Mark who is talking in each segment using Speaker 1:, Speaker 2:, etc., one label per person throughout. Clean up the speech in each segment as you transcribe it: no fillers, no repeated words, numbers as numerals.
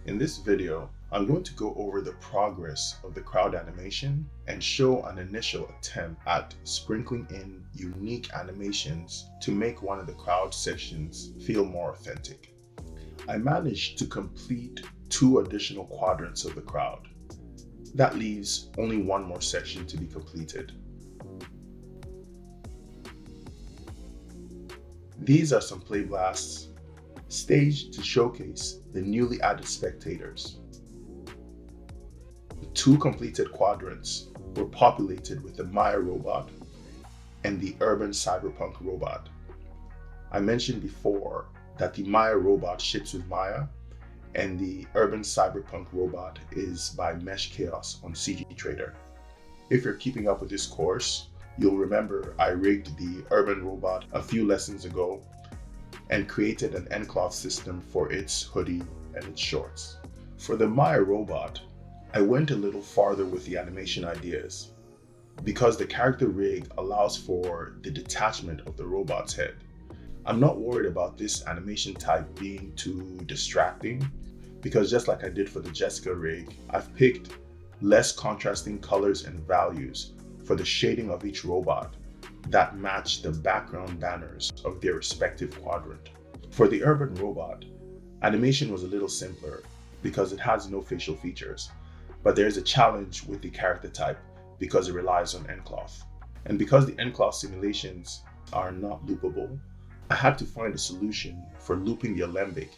Speaker 1: In this video, I'm going to go over the progress of the crowd animation and show an initial attempt at sprinkling in unique animations to make one of the crowd sections feel more authentic. I managed to complete 2 additional quadrants of the crowd. That leaves only one more section to be completed. These are some play blasts staged to showcase the newly added spectators. The 2 completed quadrants were populated with the Maya robot and the urban cyberpunk robot. I mentioned before that the Maya robot ships with Maya and the urban cyberpunk robot is by Mesh Chaos on CG Trader. If you're keeping up with this course, you'll remember I rigged the urban robot a few lessons ago and created an nCloth system for its hoodie and its shorts. For the Maya robot, I went a little farther with the animation ideas because the character rig allows for the detachment of the robot's head. I'm not worried about this animation type being too distracting because just like I did for the Jessica rig, I've picked less contrasting colors and values for the shading of each robot that match the background banners of their respective quadrant. For the urban robot, animation was a little simpler because it has no facial features, but there's a challenge with the character type because it relies on nCloth. And because the nCloth simulations are not loopable, I had to find a solution for looping the alembic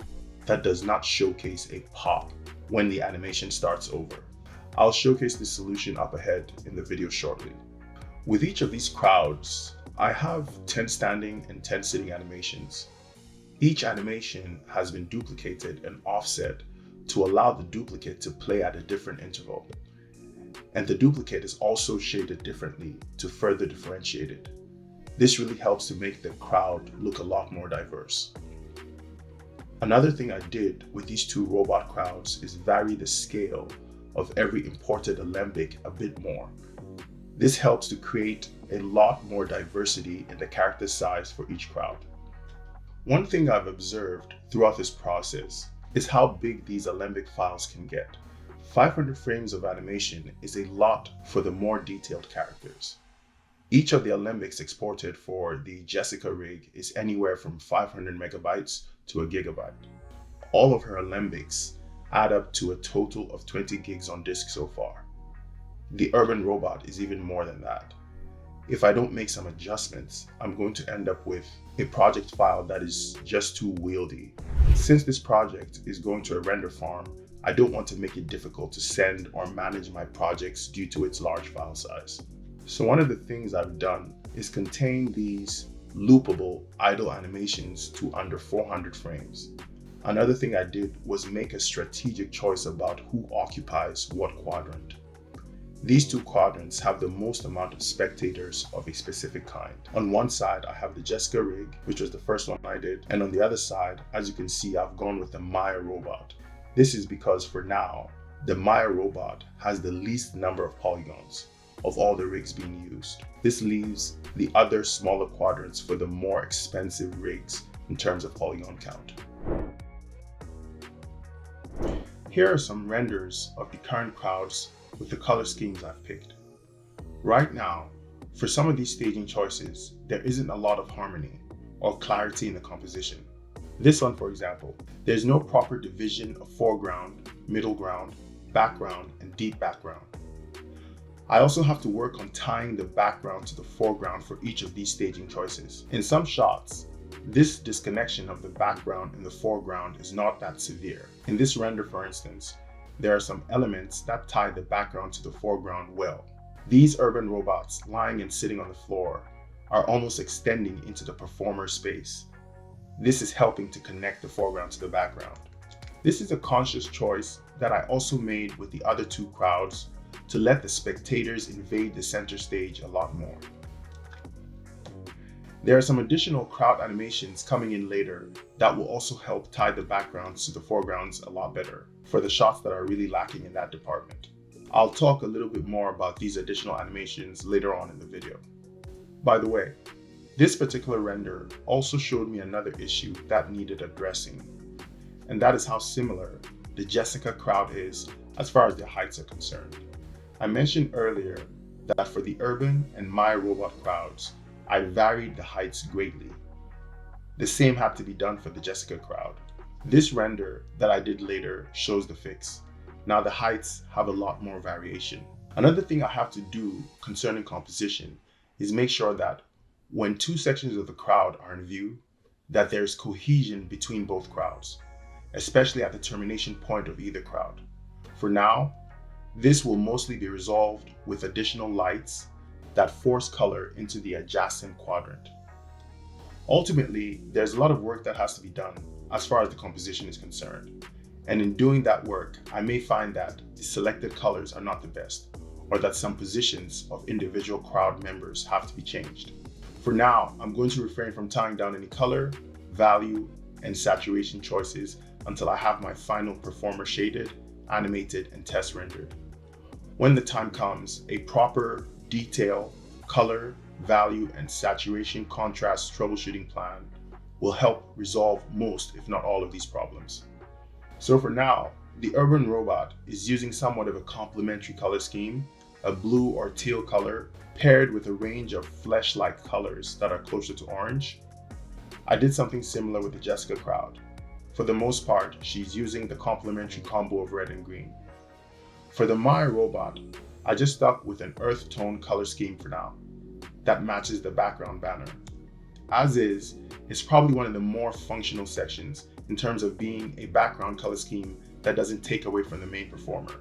Speaker 1: that does not showcase a pop when the animation starts over. I'll showcase this solution up ahead in the video shortly. With each of these crowds, I have 10 standing and 10 sitting animations. Each animation has been duplicated and offset to allow the duplicate to play at a different interval. And the duplicate is also shaded differently to further differentiate it. This really helps to make the crowd look a lot more diverse. Another thing I did with these 2 robot crowds is vary the scale of every imported alembic a bit more. This helps to create a lot more diversity in the character size for each crowd. One thing I've observed throughout this process is how big these alembic files can get. 500 frames of animation is a lot for the more detailed characters. Each of the alembics exported for the Jessica rig is anywhere from 500 megabytes to a gigabyte. All of her alembics add up to a total of 20 gigs on disk so far. The urban robot is even more than that. If I don't make some adjustments, I'm going to end up with a project file that is just too wieldy. Since this project is going to a render farm, I don't want to make it difficult to send or manage my projects due to its large file size. So one of the things I've done is contain these loopable idle animations to under 400 frames. Another thing I did was make a strategic choice about who occupies what quadrant. These 2 quadrants have the most amount of spectators of a specific kind. On one side, I have the Jessica rig, which was the first one I did. And on the other side, as you can see, I've gone with the Maya robot. This is because for now, the Maya robot has the least number of polygons of all the rigs being used. This leaves the other smaller quadrants for the more expensive rigs in terms of polygon count. Here are some renders of the current crowds with the color schemes I've picked. Right now, for some of these staging choices, there isn't a lot of harmony or clarity in the composition. This one, for example, there's no proper division of foreground, middle ground, background, and deep background. I also have to work on tying the background to the foreground for each of these staging choices. In some shots, this disconnection of the background and the foreground is not that severe. In this render, for instance, there are some elements that tie the background to the foreground well. These urban robots lying and sitting on the floor are almost extending into the performer's space. This is helping to connect the foreground to the background. This is a conscious choice that I also made with the other 2 crowds to let the spectators invade the center stage a lot more. There are some additional crowd animations coming in later that will also help tie the backgrounds to the foregrounds a lot better for the shots that are really lacking in that department. I'll talk a little bit more about these additional animations later on in the video. By the way, this particular render also showed me another issue that needed addressing, and that is how similar the Jessica crowd is as far as their heights are concerned. I mentioned earlier that for the urban and my robot crowds, I varied the heights greatly. The same had to be done for the Jessica crowd. This render that I did later shows the fix. Now the heights have a lot more variation. Another thing I have to do concerning composition is make sure that when two sections of the crowd are in view, that there's cohesion between both crowds, especially at the termination point of either crowd. For now, this will mostly be resolved with additional lights that force color into the adjacent quadrant. Ultimately, there's a lot of work that has to be done as far as the composition is concerned. And in doing that work, I may find that the selected colors are not the best, or that some positions of individual crowd members have to be changed. For now, I'm going to refrain from tying down any color, value, and saturation choices until I have my final performer shaded, animated, and test rendered. When the time comes, a proper detail, color, value, and saturation contrast troubleshooting plan will help resolve most, if not all, of these problems. So for now, the urban robot is using somewhat of a complementary color scheme, a blue or teal color paired with a range of flesh-like colors that are closer to orange. I did something similar with the Jessica crowd. For the most part, she's using the complementary combo of red and green. For the Maya robot, I just stuck with an earth tone color scheme for now that matches the background banner. As is, it's probably one of the more functional sections in terms of being a background color scheme that doesn't take away from the main performer.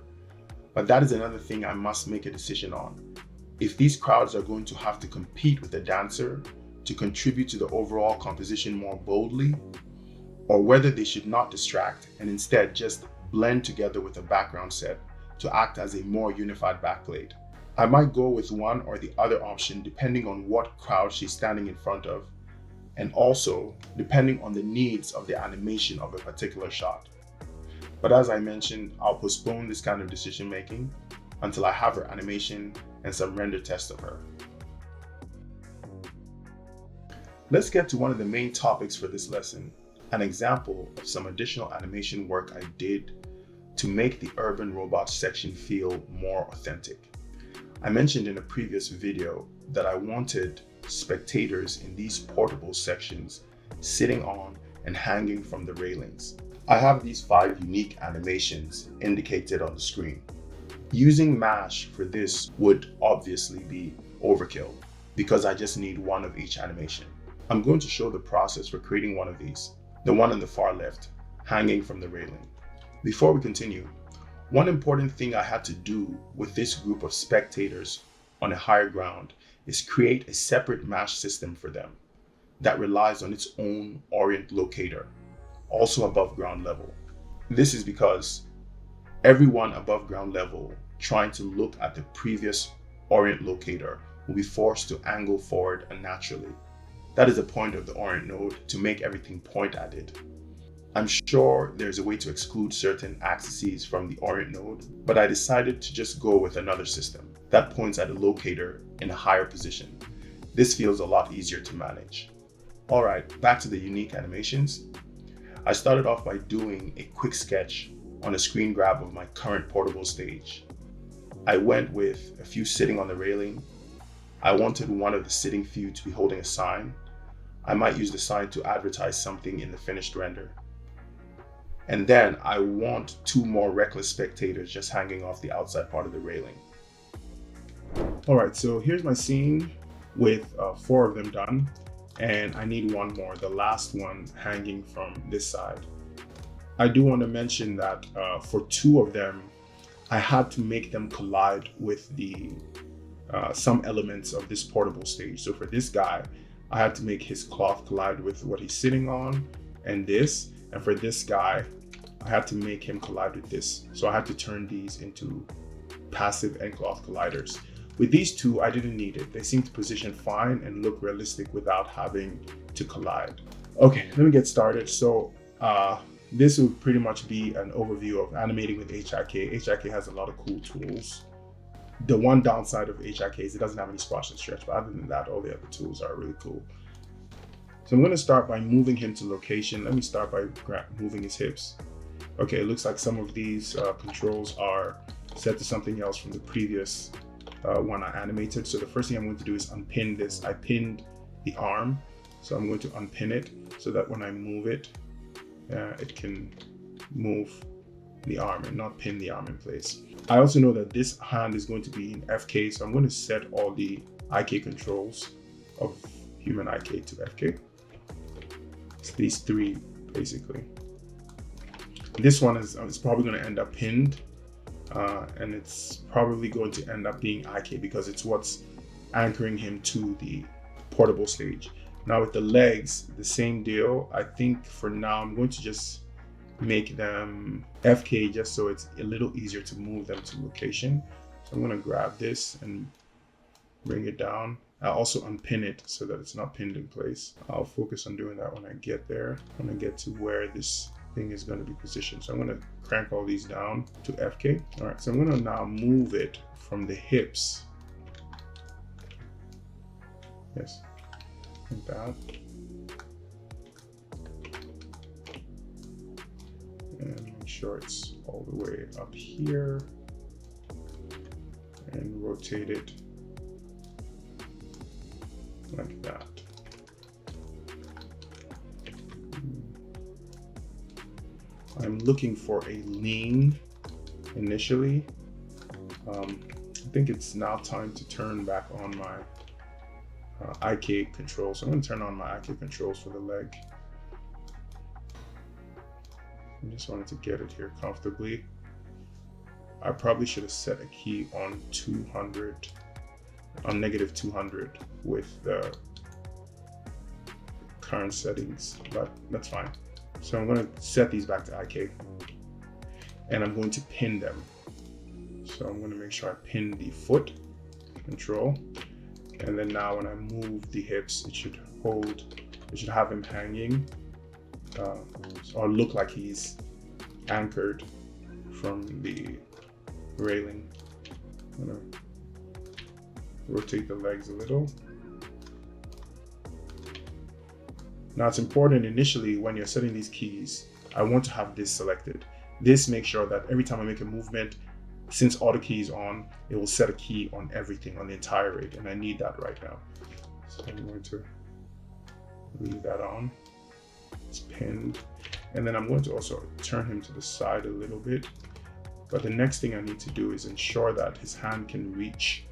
Speaker 1: But that is another thing I must make a decision on. If these crowds are going to have to compete with the dancer to contribute to the overall composition more boldly, or whether they should not distract and instead just blend together with a background set to act as a more unified backplate. I might go with one or the other option depending on what crowd she's standing in front of, and also depending on the needs of the animation of a particular shot. But as I mentioned, I'll postpone this kind of decision making until I have her animation and some render tests of her. Let's get to one of the main topics for this lesson, an example of some additional animation work I did to make the urban robot section feel more authentic. I mentioned in a previous video that I wanted spectators in these portable sections sitting on and hanging from the railings. I have these 5 unique animations indicated on the screen. Using Mesh for this would obviously be overkill because I just need one of each animation. I'm going to show the process for creating one of these, the one on the far left, hanging from the railing. Before we continue, one important thing I had to do with this group of spectators on a higher ground is create a separate Mesh system for them that relies on its own orient locator, also above ground level. This is because everyone above ground level trying to look at the previous orient locator will be forced to angle forward unnaturally. That is the point of the orient node, to make everything point at it. I'm sure there's a way to exclude certain axes from the orient node, but I decided to just go with another system that points at a locator in a higher position. This feels a lot easier to manage. All right, back to the unique animations. I started off by doing a quick sketch on a screen grab of my current portable stage. I went with a few sitting on the railing. I wanted one of the sitting few to be holding a sign. I might use the sign to advertise something in the finished render. And then I want 2 more reckless spectators just hanging off the outside part of the railing. All right, so here's my scene with 4 of them done. And I need 1 more, the last one hanging from this side. I do want to mention that for 2 of them, I had to make them collide with the some elements of this portable stage. So for this guy, I had to make his cloth collide with what he's sitting on and this. And for this guy, I had to make him collide with this. So I had to turn these into passive nCloth colliders. With these 2, I didn't need it. They seemed to position fine and look realistic without having to collide. Okay, let me get started. So this would pretty much be an overview of animating with HIK. HIK has a lot of cool tools. The one downside of HIK is it doesn't have any squash and stretch, but other than that, all the other tools are really cool. So I'm going to start by moving him to location. Let me start by moving his hips. Okay, it looks like some of these controls are set to something else from the previous one I animated. So the first thing I'm going to do is unpin this. I pinned the arm, so I'm going to unpin it so that when I move it, it can move the arm and not pin the arm in place. I also know that this hand is going to be in FK, so I'm going to set all the IK controls of human IK to FK. It's these three basically. This one is probably going to end up pinned, and it's probably going to end up being IK because it's what's anchoring him to the portable stage. Now with the legs, the same deal. I think for now I'm going to just make them FK just so it's a little easier to move them to location. So I'm going to grab this and bring it down. I'll also unpin it so that it's not pinned in place. I'll focus on doing that when I get there, when I get to where this thing is going to be positioned. So I'm going to crank all these down to FK. All right, so I'm going to now move it from the hips. Yes, like that. And make sure it's all the way up here and rotate it like that. I'm looking for a lean initially. I think it's now time to turn back on my IK controls. So I'm going to turn on my IK controls for the leg. I just wanted to get it here comfortably. I probably should have set a key on 200, on negative 200 with the current settings, but that's fine. So I'm going to set these back to IK and I'm going to pin them. So I'm going to make sure I pin the foot control. And then now when I move the hips, it should hold, it should have him hanging or look like he's anchored from the railing. I'm gonna rotate the legs a little. Now it's important initially when you're setting these keys, I want to have this selected. This makes sure that every time I make a movement, since auto key is on, it will set a key on everything, on the entire rig, and I need that right now. So I'm going to leave that on. It's pinned. And then I'm going to also turn him to the side a little bit. But the next thing I need to do is ensure that his hand can reach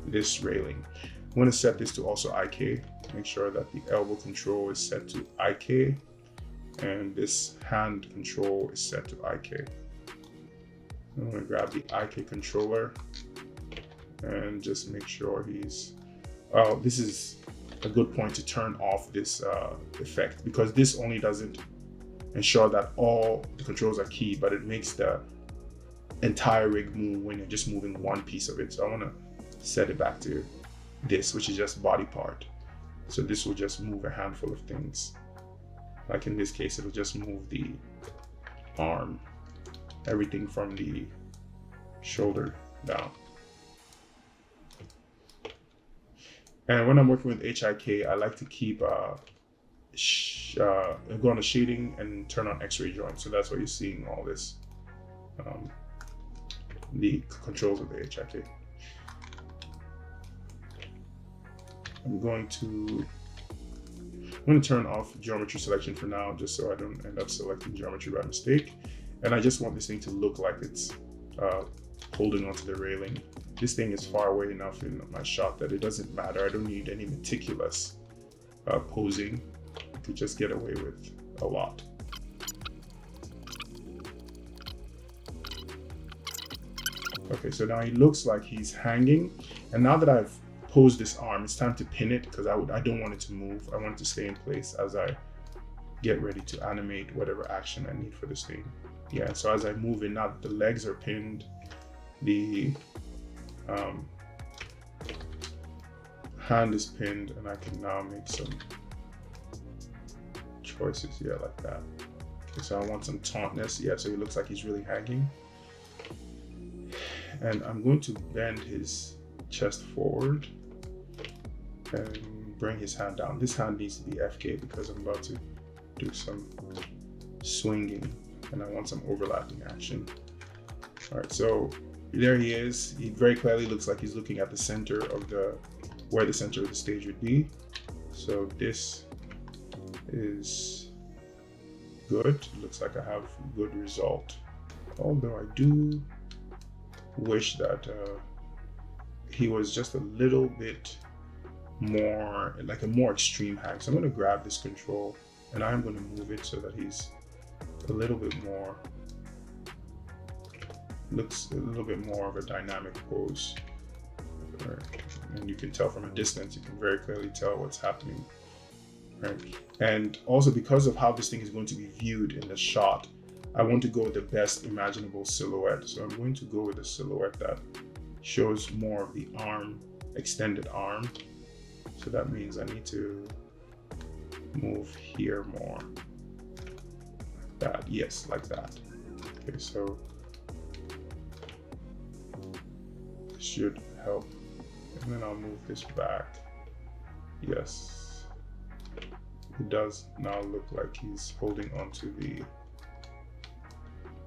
Speaker 1: this railing. I'm going to set this to also IK. Make sure that the elbow control is set to IK and this hand control is set to IK. I'm going to grab the IK controller and just make sure he's, this is a good point to turn off this effect, because this only doesn't ensure that all the controls are key, but it makes the entire rig move when you're just moving one piece of it. So I want to set it back to this, which is just body part. So this will just move a handful of things. Like in this case, it'll just move the arm, everything from the shoulder down. And when I'm working with HIK, I like to keep go on the shading and turn on X-ray joint. So that's why you're seeing all this, the controls of the HIK. I'm going to turn off geometry selection for now, just so I don't end up selecting geometry by mistake. And I just want this thing to look like it's holding onto the railing. This thing is far away enough in my shot that it doesn't matter. I don't need any meticulous posing to just get away with a lot. Okay, so now he looks like he's hanging. And now that I've posed this arm, it's time to pin it, because I don't want it to move. I want it to stay in place as I get ready to animate whatever action I need for this thing. Yeah, so as I move it, now that the legs are pinned, the hand is pinned, and I can now make some choices, yeah, like that. Okay, so I want some tautness, yeah, so he looks like he's really hanging. And I'm going to bend his chest forward and bring his hand down. This hand needs to be FK because I'm about to do some swinging and I want some overlapping action. All right, so there he is. He very clearly looks like he's looking at the center of where the center of the stage would be. So this is good. It looks like I have a good result. Although I do wish that he was just a little bit more, like a more extreme hang. So I'm going to grab this control and I'm going to move it so that he's a little bit more, looks a little bit more of a dynamic pose. Right. And you can tell from a distance, you can very clearly tell what's happening. Right. And also because of how this thing is going to be viewed in the shot, I want to go with the best imaginable silhouette. So I'm going to go with a silhouette that shows more of the arm, extended arm. So that means I need to move here more. Like that, yes, like that. Okay, so this should help. And then I'll move this back. Yes. It does now look like he's holding onto the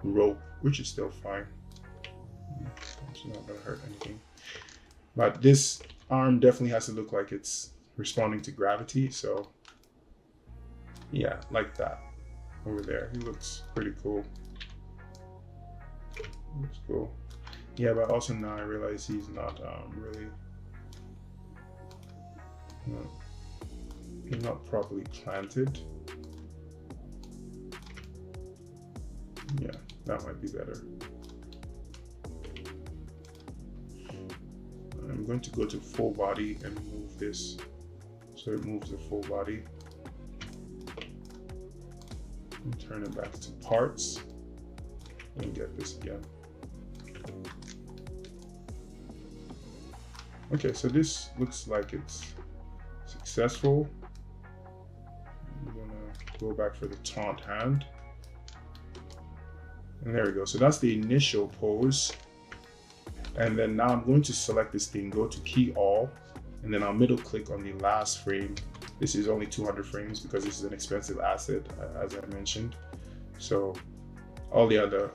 Speaker 1: rope, which is still fine. It's not gonna hurt anything. But this arm definitely has to look like it's responding to gravity. So yeah, like that over there. He looks pretty cool. Looks cool. Yeah, but also now I realize he's not really, he's not properly planted. Yeah, that might be better. I'm going to go to full body and move this so it moves the full body. And turn it back to parts and get this again. Okay, so this looks like it's successful. I'm gonna go back for the taunt hand. And there we go. So that's the initial pose. And then now I'm going to select this thing, go to key all, and then I'll middle click on the last frame. This is only 200 frames because this is an expensive asset, as I mentioned. So all the other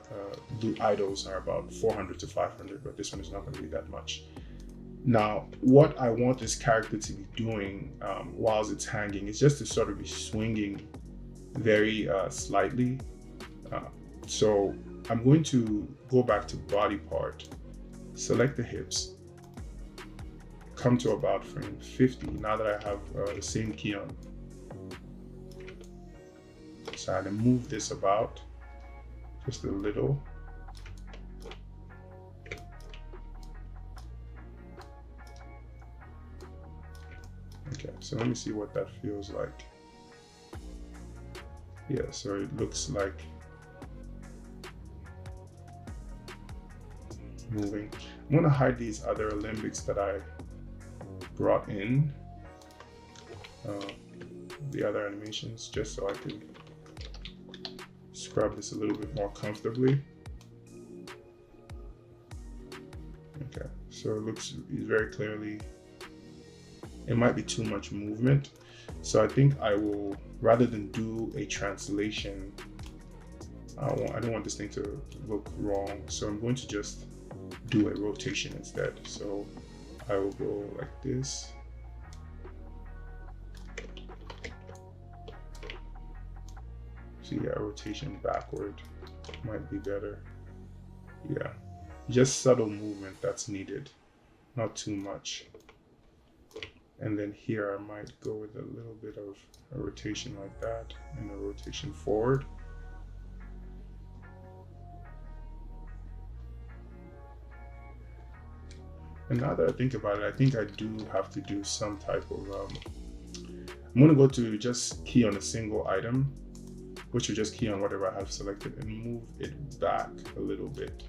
Speaker 1: blue idols are about 400 to 500, but this one is not going to be that much. Now, what I want this character to be doing whilst it's hanging is just to sort of be swinging very slightly. So I'm going to go back to body part, select the hips, come to about frame 50. Now that I have the same key on, so I'm gonna move this about just a little. Okay, so let me see what that feels like. Yeah, so it looks like moving. I'm gonna hide these other alembics that I brought in, the other animations, just so I can scrub this a little bit more comfortably. Okay, so it looks very clearly, it might be too much movement. So I think I will, rather than do a translation, I don't want this thing to look wrong. So I'm going to just do a rotation instead. So I will go like this. So yeah, rotation backward might be better. Yeah, just subtle movement that's needed, not too much. And then here I might go with a little bit of a rotation like that and a rotation forward. And now that I think about it, I think I do have to do some type of, I'm gonna go to just key on a single item, which will just key on whatever I have selected and move it back a little bit.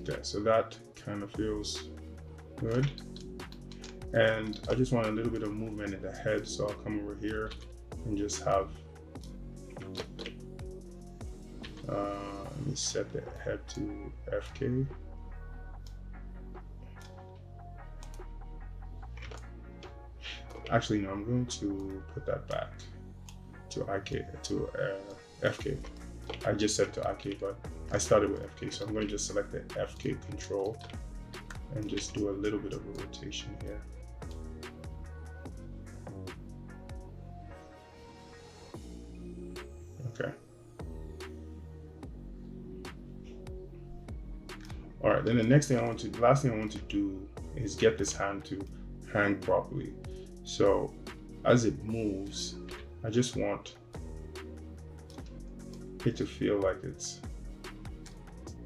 Speaker 1: Okay, so that kind of feels good. And I just want a little bit of movement in the head, so I'll come over here and just have, let me set the head to FK. Actually, no, I'm going to put that back to FK. I just set it to IK, but I started with FK, so I'm going to just select the FK control and just do a little bit of a rotation here. Okay. All right, then the last thing I want to do is get this hand to hang properly. So as it moves, I just want it to feel like it's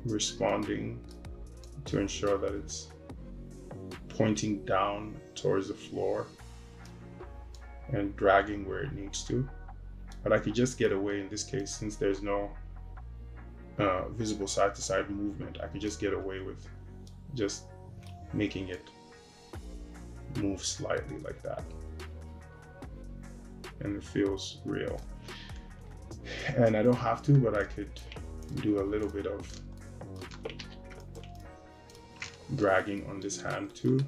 Speaker 1: responding, to ensure that it's pointing down towards the floor and dragging where it needs to. But I could just get away in this case, since there's no visible side to side movement, I could just get away with just making it move slightly like that. And it feels real. And I don't have to, but I could do a little bit of dragging on this hand too.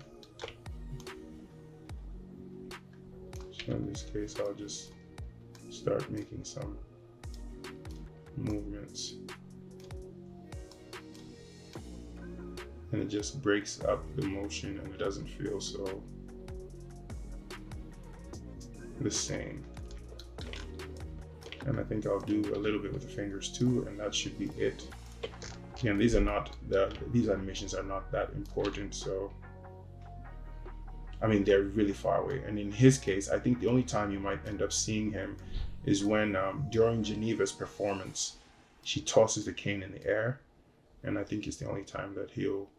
Speaker 1: So in this case, I'll just start making some movements. And it just breaks up the motion and it doesn't feel so the same. And I think I'll do a little bit with the fingers too, and that should be it. Again, these animations are not that important, so I mean, they're really far away. And in his case, I think the only time you might end up seeing him is when during Jeneeva's performance, she tosses the cane in the air, and I think it's the only time that he'll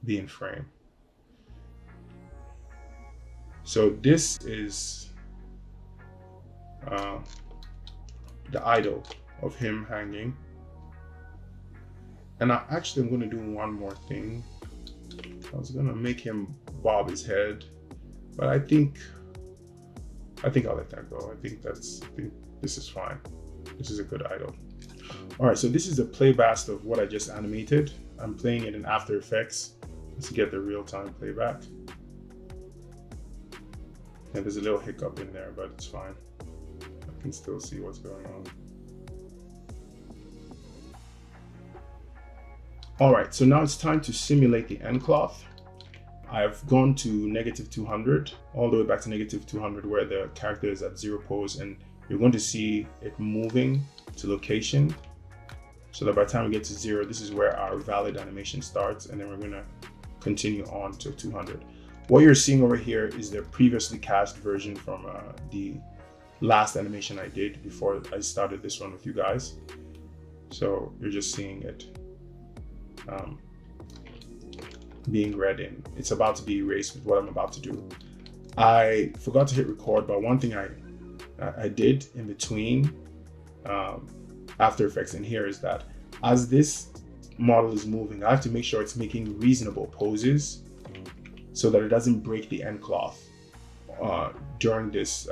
Speaker 1: be in frame. So this is the idol of him hanging. And I'm going to do one more thing. I was going to make him bob his head, but I think I'll let that go. I think this is fine. This is a good idol. All right, so this is a playbast of what I just animated. I'm playing it in After Effects to get the real-time playback. And there's a little hiccup in there, but it's fine. I can still see what's going on. All right, so now it's time to simulate the nCloth. I've gone to -200, all the way back to -200, where the character is at 0 pose, and you're going to see it moving to location. So that by the time we get to 0, this is where our valid animation starts, and then we're going to continue on to 200. What you're seeing over here is the previously cached version from the last animation I did before I started this one with you guys. So you're just seeing it being read in. It's about to be erased with what I'm about to do. I forgot to hit record, but one thing I did in between After Effects and here is that as this model is moving, I have to make sure it's making reasonable poses so that it doesn't break the nCloth during this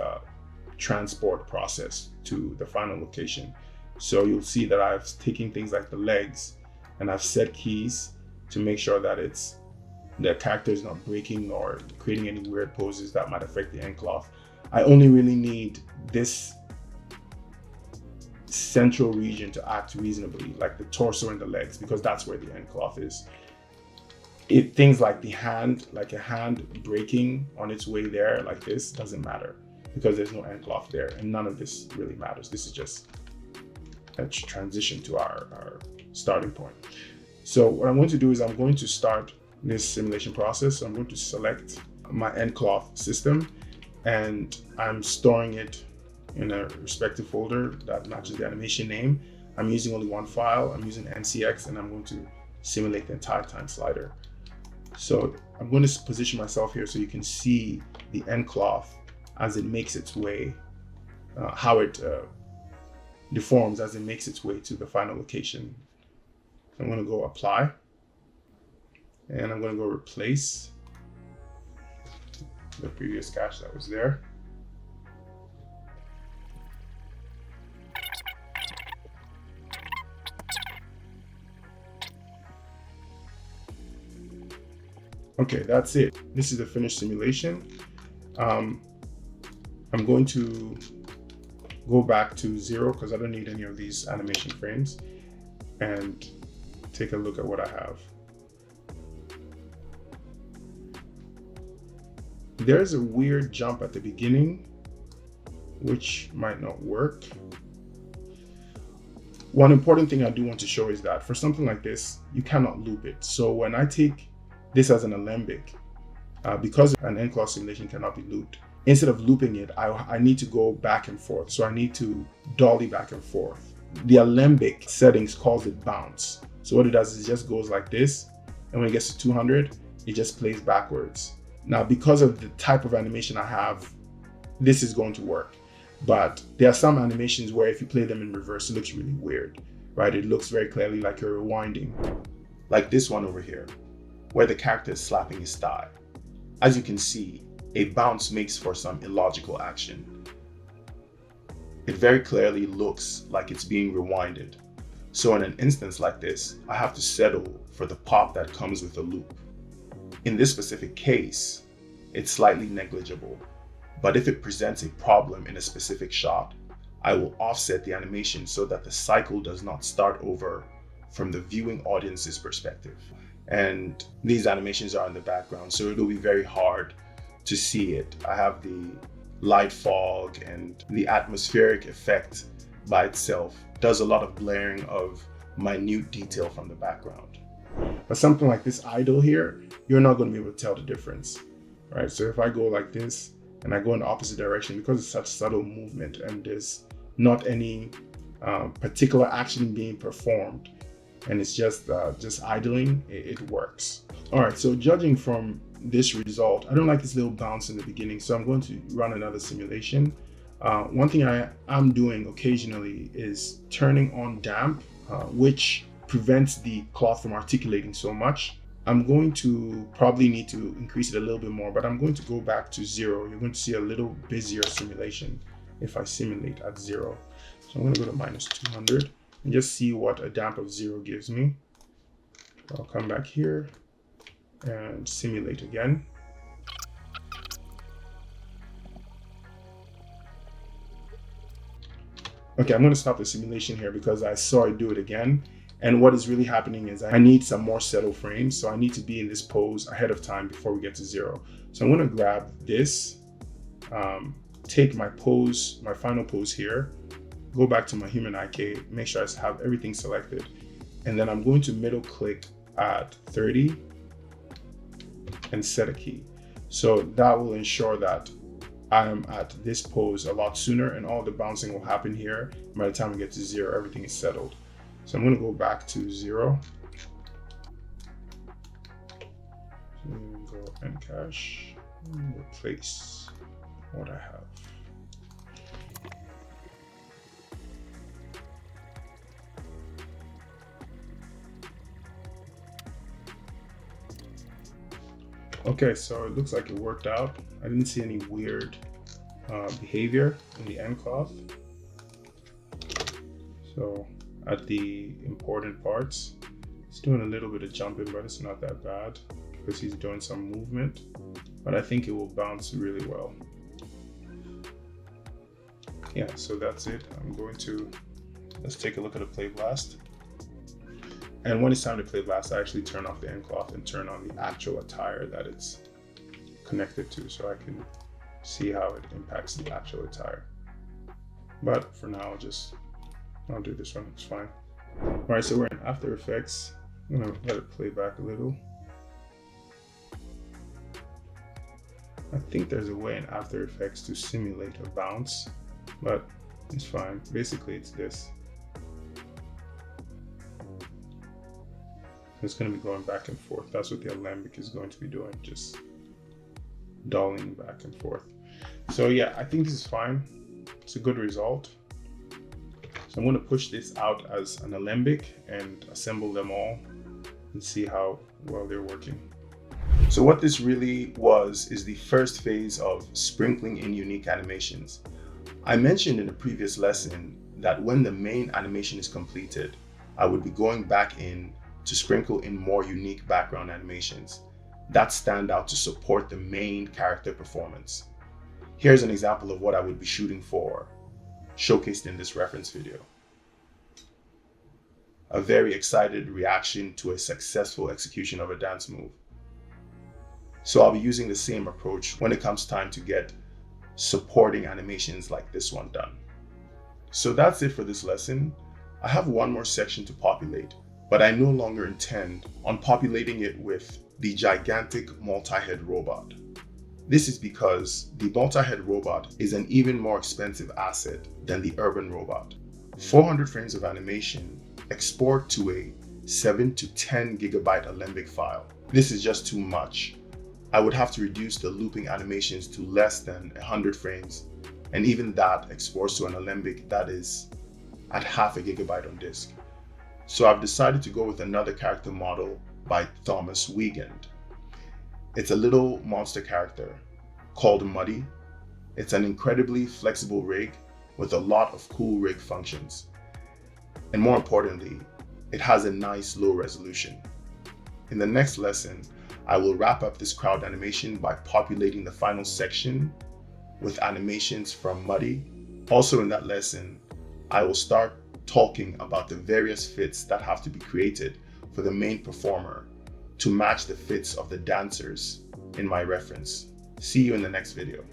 Speaker 1: transport process to the final location. So you'll see that I've taken things like the legs and I've set keys to make sure that the character is not breaking or creating any weird poses that might affect the nCloth. I only really need this central region to act reasonably, like the torso and the legs, because that's where the nCloth is. Things like the hand, like a hand breaking on its way there like this, doesn't matter because there's no nCloth there, and none of this really matters. This is just a transition to our starting point. So what I'm going to do is I'm going to start this simulation process. So I'm going to select my nCloth system, and I'm storing it in a respective folder that matches the animation name. I'm using only one file. I'm using NCX, and I'm going to simulate the entire time slider. So I'm going to position myself here so you can see the nCloth as it makes its way, how it deforms as it makes its way to the final location. I'm going to go apply, and I'm going to go replace the previous cache that was there. Okay, that's it. This is the finished simulation. I'm going to go back to 0 because I don't need any of these animation frames, and take a look at what I have. There's a weird jump at the beginning, which might not work. One important thing I do want to show is that for something like this, you cannot loop it. So when I take this as an alembic, because an nCloth simulation cannot be looped, instead of looping it, I need to go back and forth. So I need to dolly back and forth. The alembic settings calls it bounce. So what it does is it just goes like this, and when it gets to 200, it just plays backwards. Now, because of the type of animation I have, this is going to work. But there are some animations where if you play them in reverse, it looks really weird, right? It looks very clearly like you're rewinding. Like this one over here, where the character is slapping his thigh. As you can see, a bounce makes for some illogical action. It very clearly looks like it's being rewinded. So in an instance like this, I have to settle for the pop that comes with a loop. In this specific case, it's slightly negligible. But if it presents a problem in a specific shot, I will offset the animation so that the cycle does not start over from the viewing audience's perspective. And these animations are in the background, so it'll be very hard to see it. I have the light fog, and the atmospheric effect by itself does a lot of blaring of minute detail from the background. But something like this idle here, you're not going to be able to tell the difference, right? So if I go like this, and I go in the opposite direction, because it's such subtle movement and there's not any particular action being performed, and it's just idling, it works. All right, so judging from this result, I don't like this little bounce in the beginning, so I'm going to run another simulation. One thing I am doing occasionally is turning on damp, which prevents the cloth from articulating so much. I'm going to probably need to increase it a little bit more, but I'm going to go back to 0. You're going to see a little busier simulation if I simulate at 0. So I'm going to go to -200 and just see what a damp of 0 gives me. I'll come back here and simulate again. Okay, I'm going to stop the simulation here because I saw it do it again. And what is really happening is I need some more settle frames. So I need to be in this pose ahead of time before we get to 0. So I'm going to grab this, take my pose, my final pose here, go back to my human IK, make sure I have everything selected. And then I'm going to middle click at 30 and set a key. So that will ensure that I'm at this pose a lot sooner, and all the bouncing will happen here. By the time we get to 0, everything is settled. So I'm going to go back to 0. So I'm going to go and cache and replace what I have. Okay, so it looks like it worked out. I didn't see any weird behavior in the nCloth. So at the important parts, he's doing a little bit of jumping, but it's not that bad because he's doing some movement, but I think it will bounce really well. Yeah, so that's it. Let's take a look at the play blast. And when it's time to play blast, I actually turn off the nCloth and turn on the actual attire that it's connected to, so I can see how it impacts the actual attire. But for now, I'll do this one, it's fine. All right, so we're in After Effects. I'm gonna let it play back a little. I think there's a way in After Effects to simulate a bounce, but it's fine. Basically, it's this. It's going to be going back and forth. That's what the alembic is going to be doing, just dolling back and forth. So yeah, I think this is fine. It's a good result. So I'm going to push this out as an alembic and assemble them all and see how well they're working. So what this really was is the first phase of sprinkling in unique animations. I mentioned in a previous lesson that when the main animation is completed, I would be going back in to sprinkle in more unique background animations that stand out to support the main character performance. Here's an example of what I would be shooting for, showcased in this reference video. A very excited reaction to a successful execution of a dance move. So I'll be using the same approach when it comes time to get supporting animations like this one done. So that's it for this lesson. I have one more section to populate, but I no longer intend on populating it with the gigantic multi-head robot. This is because the multi-head robot is an even more expensive asset than the urban robot. 400 frames of animation export to a 7 to 10 gigabyte alembic file. This is just too much. I would have to reduce the looping animations to less than 100 frames, and even that exports to an alembic that is at half a gigabyte on disk. So I've decided to go with another character model by Thomas Wiegand. It's a little monster character called Amadi. It's an incredibly flexible rig with a lot of cool rig functions. And more importantly, it has a nice low resolution. In the next lesson, I will wrap up this crowd animation by populating the final section with animations from Muddy. Also in that lesson, I will start talking about the various fits that have to be created for the main performer to match the fits of the dancers in my reference. See you in the next video.